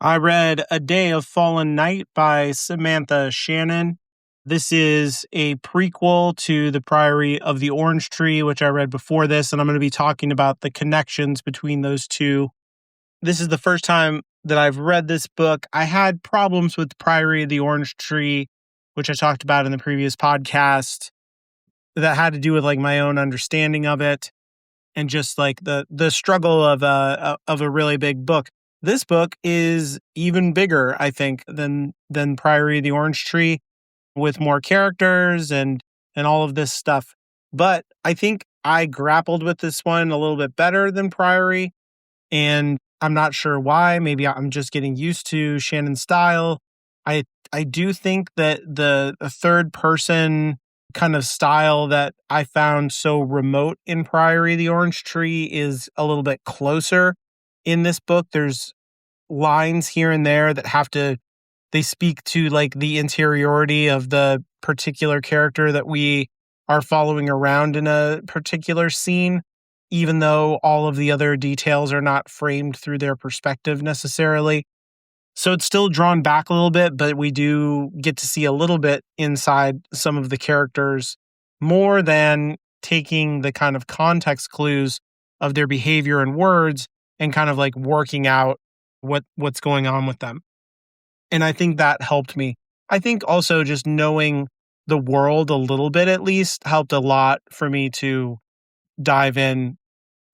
I read A Day of Fallen Night by Samantha Shannon. This is a prequel to The Priory of the Orange Tree, which I read before this, and I'm going to be talking about the connections between those two. This is the first time that I've read this book. I had problems with Priory of the Orange Tree, which I talked about in the previous podcast, that had to do with like my own understanding of it and just like the struggle of a really big book. This book is even bigger, I think, than Priory of the Orange Tree, with more characters and all of this stuff. But I think I grappled with this one a little bit better than Priory, and I'm not sure why. Maybe I'm just getting used to Shannon's style. I I do think that the third person kind of style that I found so remote in Priory of the Orange Tree is a little bit closer in this book. There's lines here and there that they speak to like the interiority of the particular character that we are following around in a particular scene, even though all of the other details are not framed through their perspective necessarily. So it's still drawn back a little bit, but we do get to see a little bit inside some of the characters more than taking the kind of context clues of their behavior and words and kind of like working out what's going on with them. And I think that helped me. I think also just knowing the world a little bit at least helped a lot for me to dive in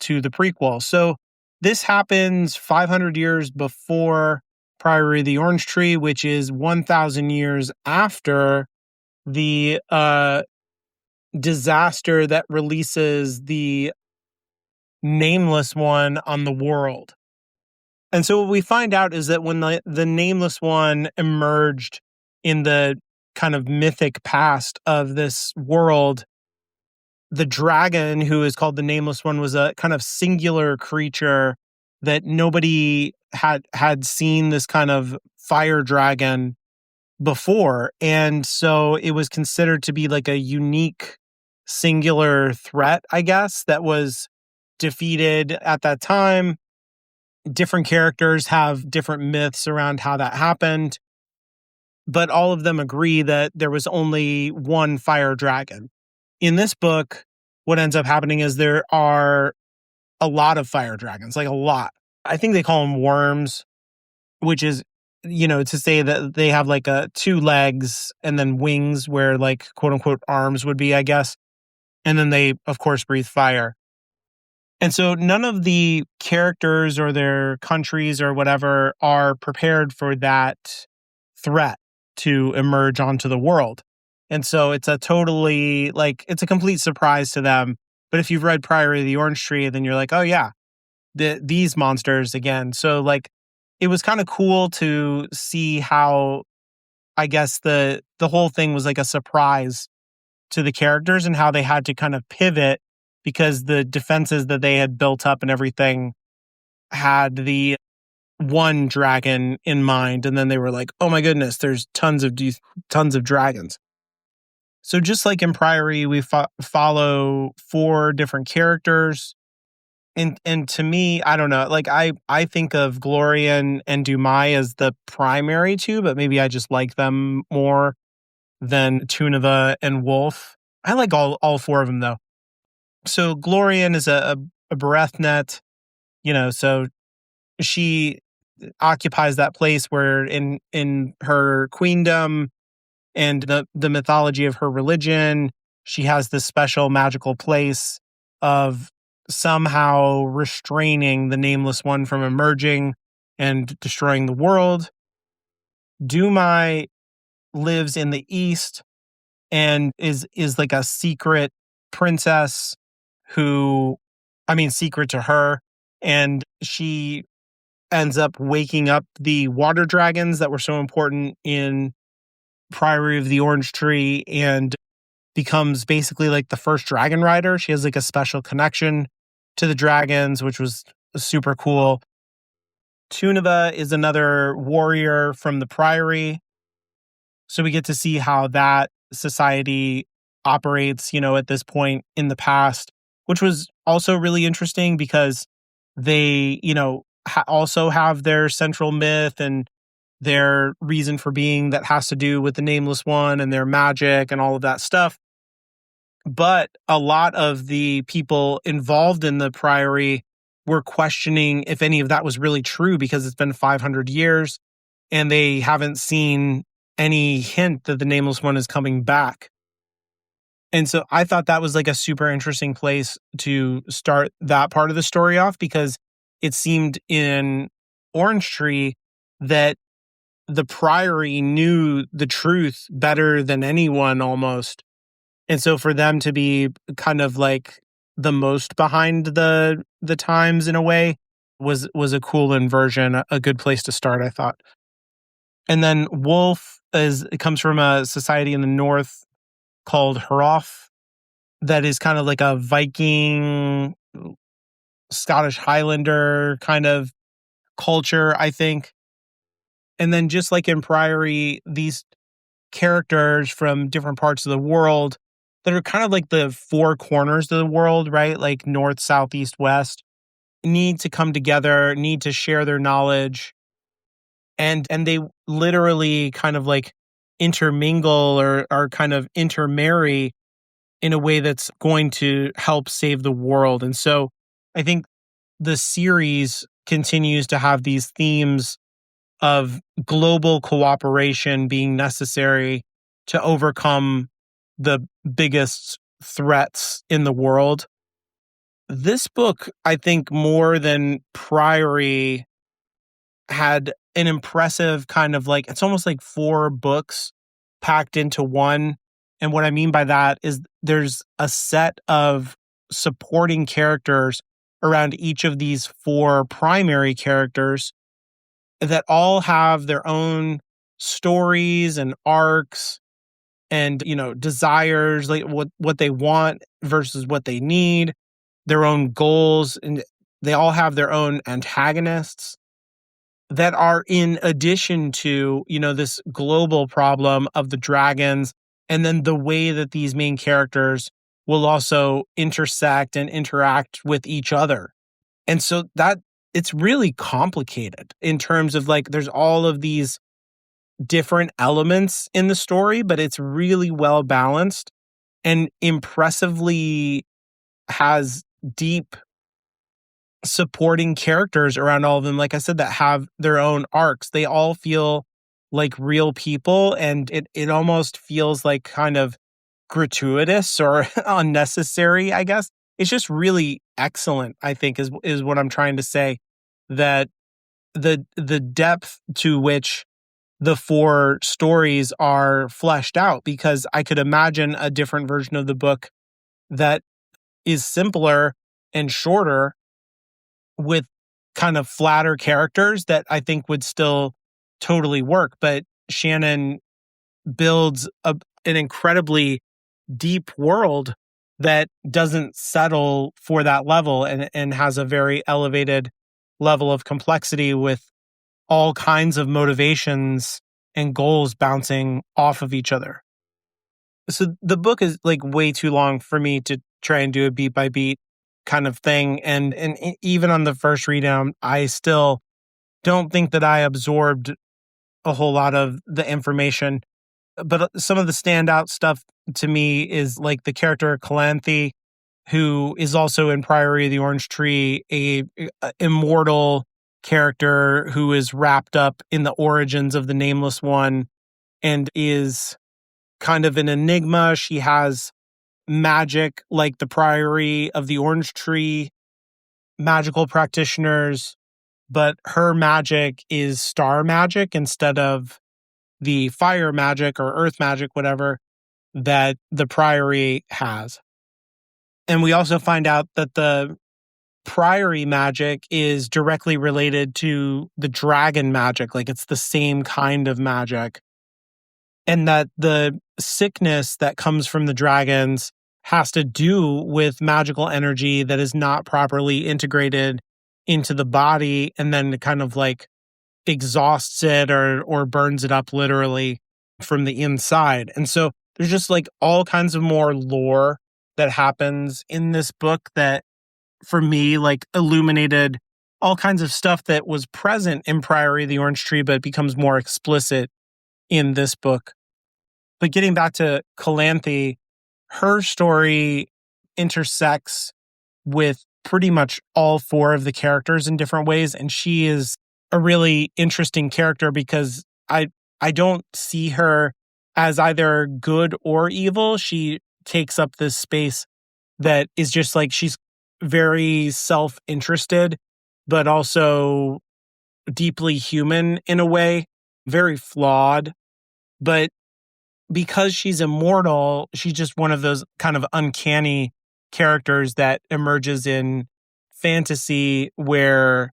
to the prequel. So this happens 500 years before Priory of the Orange Tree, which is 1,000 years after the disaster that releases the Nameless One on the world. And so what we find out is that when the Nameless One emerged in the kind of mythic past of this world, the dragon, who is called the Nameless One, was a kind of singular creature that nobody had seen this kind of fire dragon before. And so it was considered to be like a unique singular threat, I guess, that was defeated at that time. Different characters have different myths around how that happened, but all of them agree that there was only one fire dragon. In this book, what ends up happening is there are a lot of fire dragons, like a lot. I think they call them worms, which is, to say that they have like two legs and then wings where like quote unquote arms would be, I guess. And then they, of course, breathe fire. And so none of the characters or their countries or whatever are prepared for that threat to emerge onto the world. And so it's a complete surprise to them. But if you've read Priory of the Orange Tree, then you're like, oh yeah, these monsters again. So like, it was kind of cool to see how, I guess the whole thing was like a surprise to the characters and how they had to kind of pivot because the defenses that they had built up and everything had the one dragon in mind. And then they were like, oh my goodness, there's tons of dragons. So just like in Priory, we follow four different characters. And to me, I don't know, like I think of Glorian and Dumai as the primary two, but maybe I just like them more than Tunava and Wolf. I like all four of them though. So Glorian is a Berethnet, so she occupies that place where in her queendom and the mythology of her religion, she has this special magical place of somehow restraining the Nameless One from emerging and destroying the world. Dumai lives in the east and is like a secret princess secret to her, and she ends up waking up the water dragons that were so important in Priory of the Orange Tree and becomes basically like the first dragon rider. She has like a special connection to the dragons, which was super cool. Tunava is another warrior from the Priory. So we get to see how that society operates, at this point in the past, which was also really interesting because they, also have their central myth and their reason for being that has to do with the Nameless One and their magic and all of that stuff. But a lot of the people involved in the Priory were questioning if any of that was really true because it's been 500 years and they haven't seen any hint that the Nameless One is coming back. And so I thought that was like a super interesting place to start that part of the story off, because it seemed in Orange Tree that the Priory knew the truth better than anyone almost. And so for them to be kind of like the most behind the times in a way was a cool inversion, a good place to start, I thought. And then Wolf it comes from a society in the north called Hroth that is kind of like a Viking, Scottish Highlander kind of culture, I think. And then just like in Priory, these characters from different parts of the world that are kind of like the four corners of the world, right? Like north, south, east, west, need to come together, need to share their knowledge. And they literally kind of like intermingle or kind of intermarry in a way that's going to help save the world. And so I think the series continues to have these themes of global cooperation being necessary to overcome the biggest threats in the world. This book, I think, more than Priory, had an impressive kind of like, it's almost like 4 books packed into one. And what I mean by that is there's a set of supporting characters around each of these 4 primary characters that all have their own stories and arcs and, desires, like what they want versus what they need, their own goals, and they all have their own antagonists that are in addition to, this global problem of the dragons, and then the way that these main characters will also intersect and interact with each other. And so that it's really complicated in terms of like, there's all of these different elements in the story, but it's really well balanced and impressively has deep supporting characters around all of them, like I said, that have their own arcs. They all feel like real people, and it almost feels like kind of gratuitous or unnecessary, I guess. It's just really excellent, I think, is what I'm trying to say. That the depth to which the 4 stories are fleshed out, because I could imagine a different version of the book that is simpler and shorter with kind of flatter characters that I think would still totally work. But Shannon builds an incredibly deep world that doesn't settle for that level and has a very elevated level of complexity with all kinds of motivations and goals bouncing off of each other. So the book is like way too long for me to try and do a beat by beat kind of thing. And even on the first read down, I still don't think that I absorbed a whole lot of the information. But some of the standout stuff to me is like the character Calanthe, who is also in Priory of the Orange Tree, a immortal character who is wrapped up in the origins of the Nameless One and is kind of an enigma. She has magic like the Priory of the Orange Tree, magical practitioners, but her magic is star magic instead of the fire magic or earth magic, whatever, that the Priory has. And we also find out that the Priory magic is directly related to the dragon magic, like it's the same kind of magic. And that the sickness that comes from the dragons has to do with magical energy that is not properly integrated into the body and then kind of like exhausts it or burns it up literally from the inside. And so there's just like all kinds of more lore that happens in this book that for me like illuminated all kinds of stuff that was present in Priory of the Orange Tree, but becomes more explicit in this book. But getting back to Calanthe, her story intersects with pretty much all four of the characters in different ways. And she is a really interesting character because I don't see her as either good or evil. She takes up this space that is just like she's very self-interested, but also deeply human in a way, very flawed. But because she's immortal, she's just one of those kind of uncanny characters that emerges in fantasy where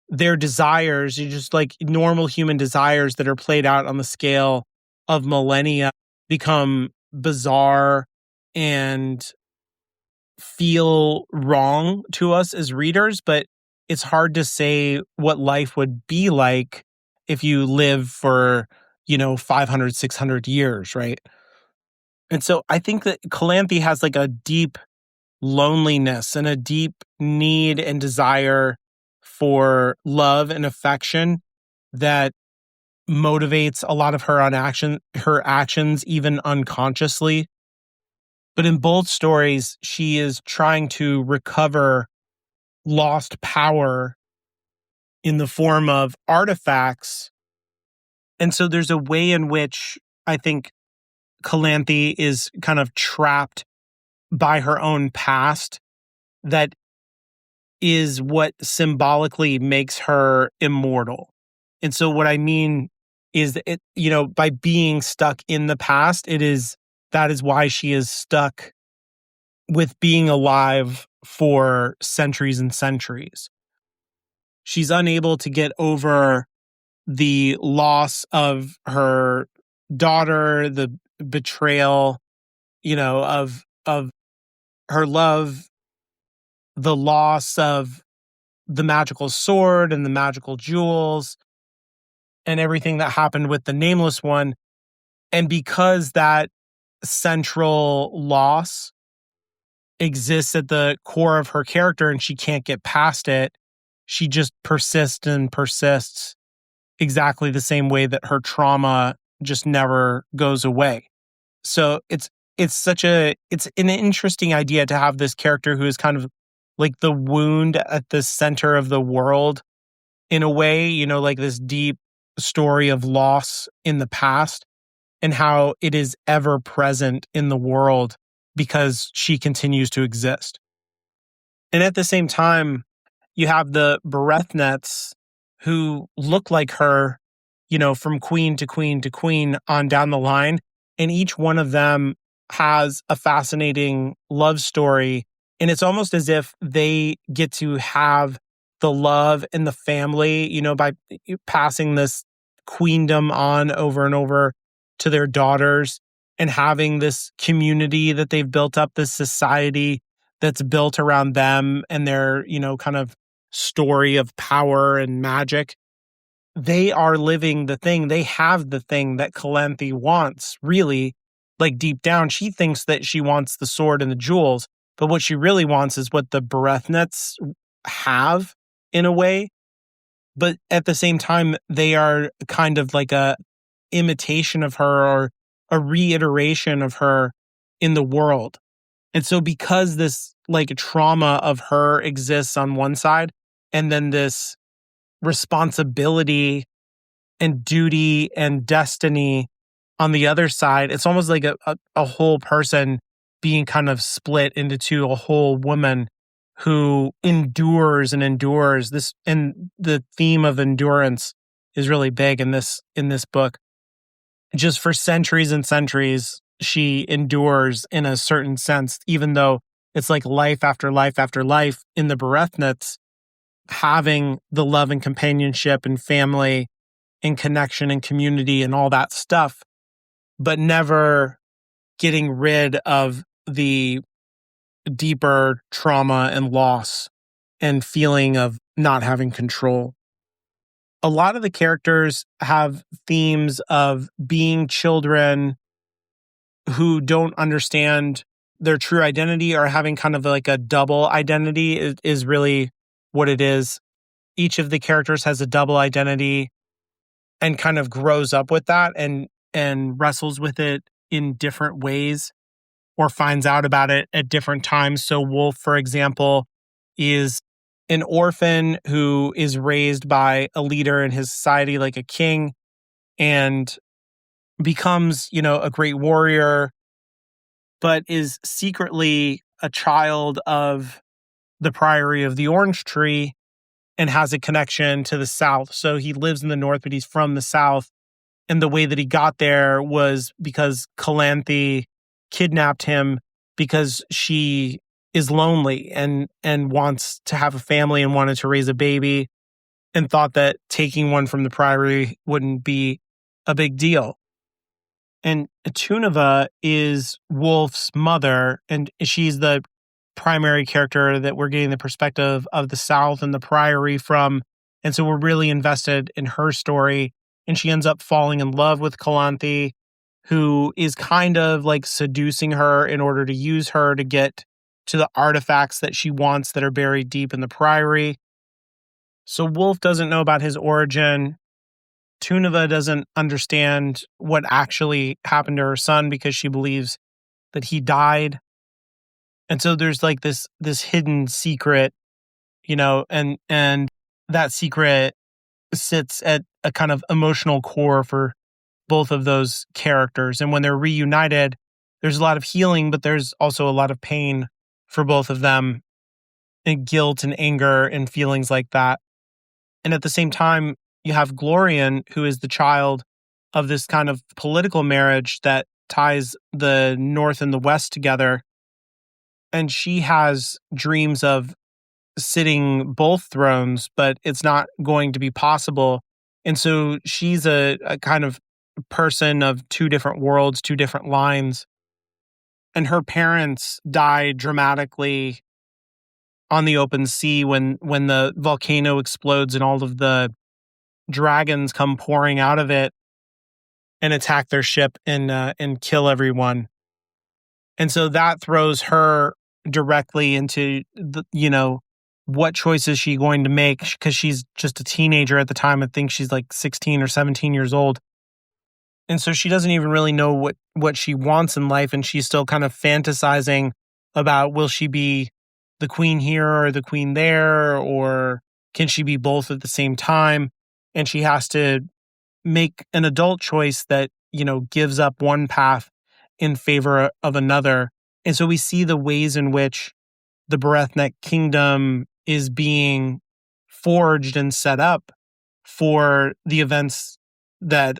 their desires are just like normal human desires that are played out on the scale of millennia become bizarre and feel wrong to us as readers, but it's hard to say what life would be like if you live for, 500, 600 years, right? And so I think that Calanthe has like a deep loneliness and a deep need and desire for love and affection that motivates a lot of her her actions, even unconsciously. But in both stories, she is trying to recover lost power in the form of artifacts. And so there's a way in which I think Calanthe is kind of trapped by her own past that is what symbolically makes her immortal. And so what I mean is that by being stuck in the past, that is why she is stuck with being alive for centuries and centuries. She's unable to get over the loss of her daughter, the betrayal, of her love, the loss of the magical sword and the magical jewels and everything that happened with the Nameless One. And because that central loss exists at the core of her character and she can't get past it, she just persists and persists exactly the same way that her trauma just never goes away. So it's an interesting idea to have this character who is kind of like the wound at the center of the world in a way, like this deep story of loss in the past and how it is ever present in the world because she continues to exist. And at the same time, you have the Berrethnets who look like her, from queen to queen to queen on down the line. And each one of them has a fascinating love story. And it's almost as if they get to have the love and the family, by passing this queendom on over and over to their daughters and having this community that they've built up, this society that's built around them and their, kind of story of power and magic. They are living the thing. They have the thing that Calanthe wants, really. Like deep down, she thinks that she wants the sword and the jewels, but what she really wants is what the Berrethnets have in a way. But at the same time, they are kind of like a imitation of her or a reiteration of her in the world. And so because this like trauma of her exists on one side, and then this responsibility and duty and destiny on the other side, it's almost like a whole person being kind of split into two, a whole woman who endures and endures this. And the theme of endurance is really big in this book. Just for centuries and centuries, she endures in a certain sense, even though it's like life after life after life in the Berrethnets, having the love and companionship and family and connection and community and all that stuff, but never getting rid of the deeper trauma and loss and feeling of not having control. A lot of the characters have themes of being children who don't understand their true identity or having kind of like a double identity is really what it is. each of the characters has a double identity and kind of grows up with that and wrestles with it in different ways or finds out about it at different times. So Wolf, for example, is an orphan who is raised by a leader in his society, like a king, and becomes, a great warrior, but is secretly a child of the Priory of the Orange Tree and has a connection to the South. So he lives in the North, but he's from the South. And the way that he got there was because Calanthe kidnapped him because she is lonely and wants to have a family and wanted to raise a baby and thought that taking one from the Priory wouldn't be a big deal. And Tunava is Wolf's mother, and she's the primary character that we're getting the perspective of the South and the Priory from. And so we're really invested in her story. And she ends up falling in love with Calanthe, who is kind of like seducing her in order to use her to get to the artifacts that she wants that are buried deep in the Priory. So Wolf doesn't know about his origin. Tunava doesn't understand what actually happened to her son because she believes that he died. And so there's like this hidden secret, and that secret sits at a kind of emotional core for both of those characters. And when they're reunited, there's a lot of healing, but there's also a lot of pain for both of them, and guilt and anger and feelings like that. And at the same time, you have Glorian, who is the child of this kind of political marriage that ties the North and the West together. And she has dreams of sitting both thrones, but it's not going to be possible. And so she's a kind of person of two different worlds, two different lines. And her parents die dramatically on the open sea when the volcano explodes and all of the dragons come pouring out of it and attack their ship and kill everyone. And so that throws her directly into what choice is she going to make, because she's just a teenager at the time. I think she's like 16 or 17 years old. And so she doesn't even really know what she wants in life, and she's still kind of fantasizing about, will she be the queen here or the queen there, or can she be both at the same time? And she has to make an adult choice that, gives up one path in favor of another. And so we see the ways in which the Berethnek kingdom is being forged and set up for the events that,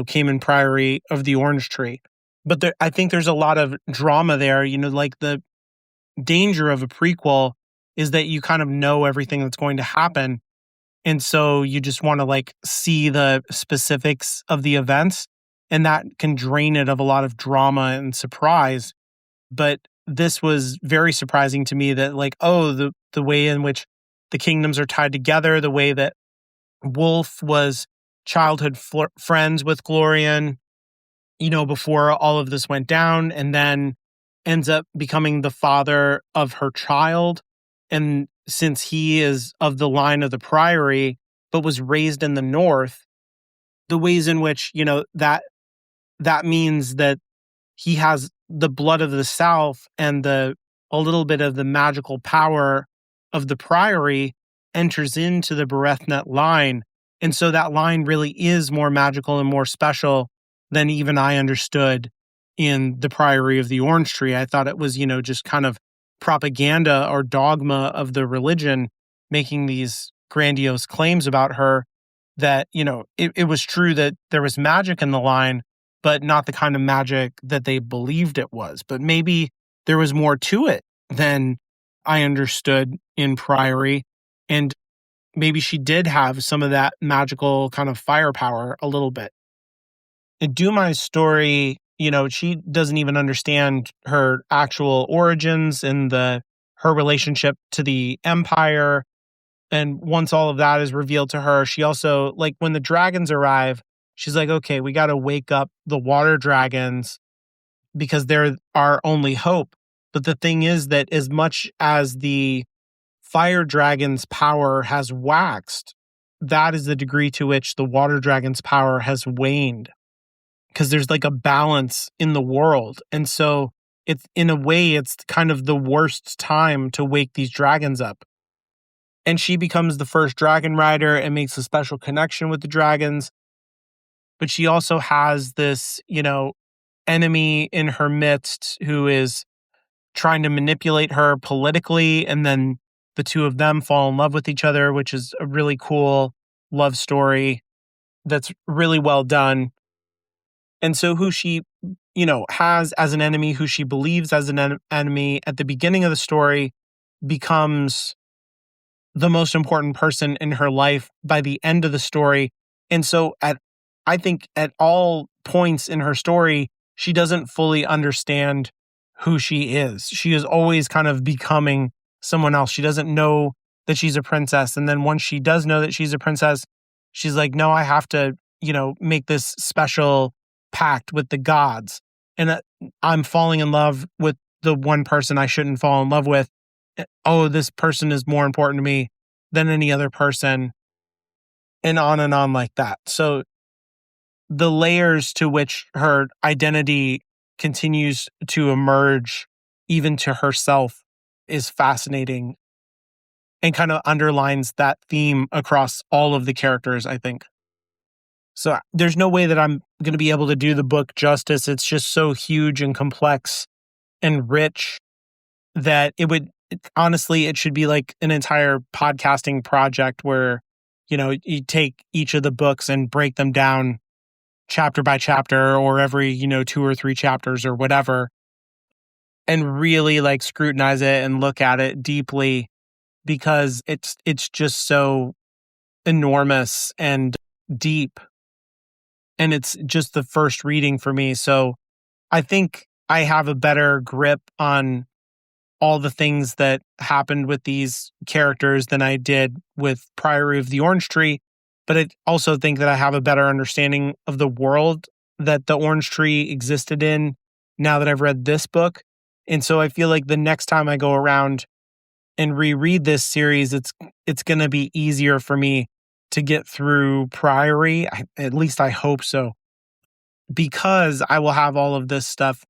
came in Priory of the Orange Tree. But I think there's a lot of drama there, like the danger of a prequel is that you kind of know everything that's going to happen. And so you just want to see the specifics of the events, and that can drain it of a lot of drama and surprise. But this was very surprising to me that the way in which the kingdoms are tied together, the way that Wolf was childhood friends with Glorian, before all of this went down, and then ends up becoming the father of her child. And since he is of the line of the Priory, but was raised in the North, the ways in which, that means that he has the blood of the South and a little bit of the magical power of the Priory enters into the Berethnet line. And so that line really is more magical and more special than even I understood in the Priory of the Orange Tree. I thought it was, just kind of propaganda or dogma of the religion, making these grandiose claims about her that, it was true that there was magic in the line, but not the kind of magic that they believed it was. But maybe there was more to it than I understood in Priory. And maybe she did have some of that magical kind of firepower a little bit. In Dumai's story, she doesn't even understand her actual origins and her relationship to the Empire. And once all of that is revealed to her, she also, when the dragons arrive, she's like, okay, we got to wake up the water dragons because they're our only hope. But the thing is that as much as the fire dragon's power has waxed, that is the degree to which the water dragon's power has waned. Because there's like a balance in the world. And so it's, in a way, it's kind of the worst time to wake these dragons up. And she becomes the first dragon rider and makes a special connection with the dragons. But she also has this, enemy in her midst who is trying to manipulate her politically. And then the two of them fall in love with each other, which is a really cool love story that's really well done. And so who she, has as an enemy, who she believes as an enemy at the beginning of the story, becomes the most important person in her life by the end of the story. And so I think at all points in her story, she doesn't fully understand who she is. She is always kind of becoming someone else. She doesn't know that she's a princess. And then once she does know that she's a princess, she's like, no, I have to, make this special pact with the gods. And I'm falling in love with the one person I shouldn't fall in love with. Oh, this person is more important to me than any other person, and on like that. So the layers to which her identity continues to emerge, even to herself, is fascinating and kind of underlines that theme across all of the characters, I think. So there's no way that I'm going to be able to do the book justice. It's just so huge and complex and rich that honestly, it should be like an entire podcasting project where, you take each of the books and break them down chapter by chapter or every, 2 or 3 chapters or whatever, and really like scrutinize it and look at it deeply, because it's just so enormous and deep. And it's just the first reading for me. So I think I have a better grip on all the things that happened with these characters than I did with Priory of the Orange Tree. But I also think that I have a better understanding of the world that the Orange Tree existed in now that I've read this book. And so I feel like the next time I go around and reread this series, it's going to be easier for me to get through Priory. At least I hope so, because I will have all of this stuff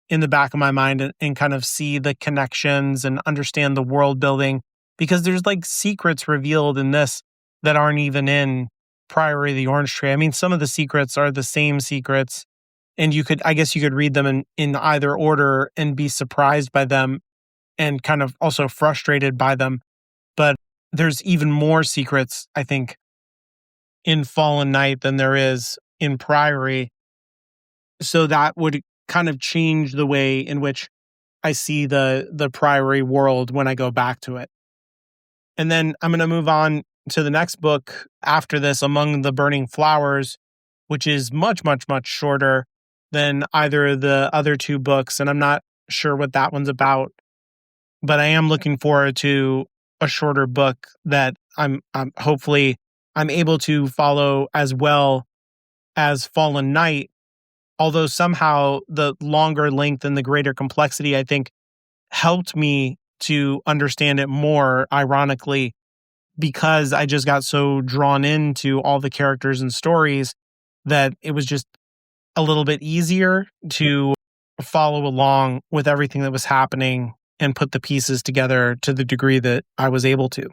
in the back of my mind and kind of see the connections and understand the world building, because there's like secrets revealed in this that aren't even in Priory of the Orange Tree. I mean, some of the secrets are the same secrets, and I guess you could read them in either order and be surprised by them and kind of also frustrated by them. But there's even more secrets, I think, in Fallen Night than there is in Priory. So that would kind of change the way in which I see the Priory world when I go back to it. And then I'm going to move on to the next book after this, Among the Burning Flowers, which is much, much, much shorter than either of the other 2 books. And I'm not sure what that one's about, but I am looking forward to a shorter book that I'm hopefully I'm able to follow as well as Fallen Night. Although somehow the longer length and the greater complexity, I think, helped me to understand it more, ironically, because I just got so drawn into all the characters and stories that it was just a little bit easier to follow along with everything that was happening and put the pieces together to the degree that I was able to.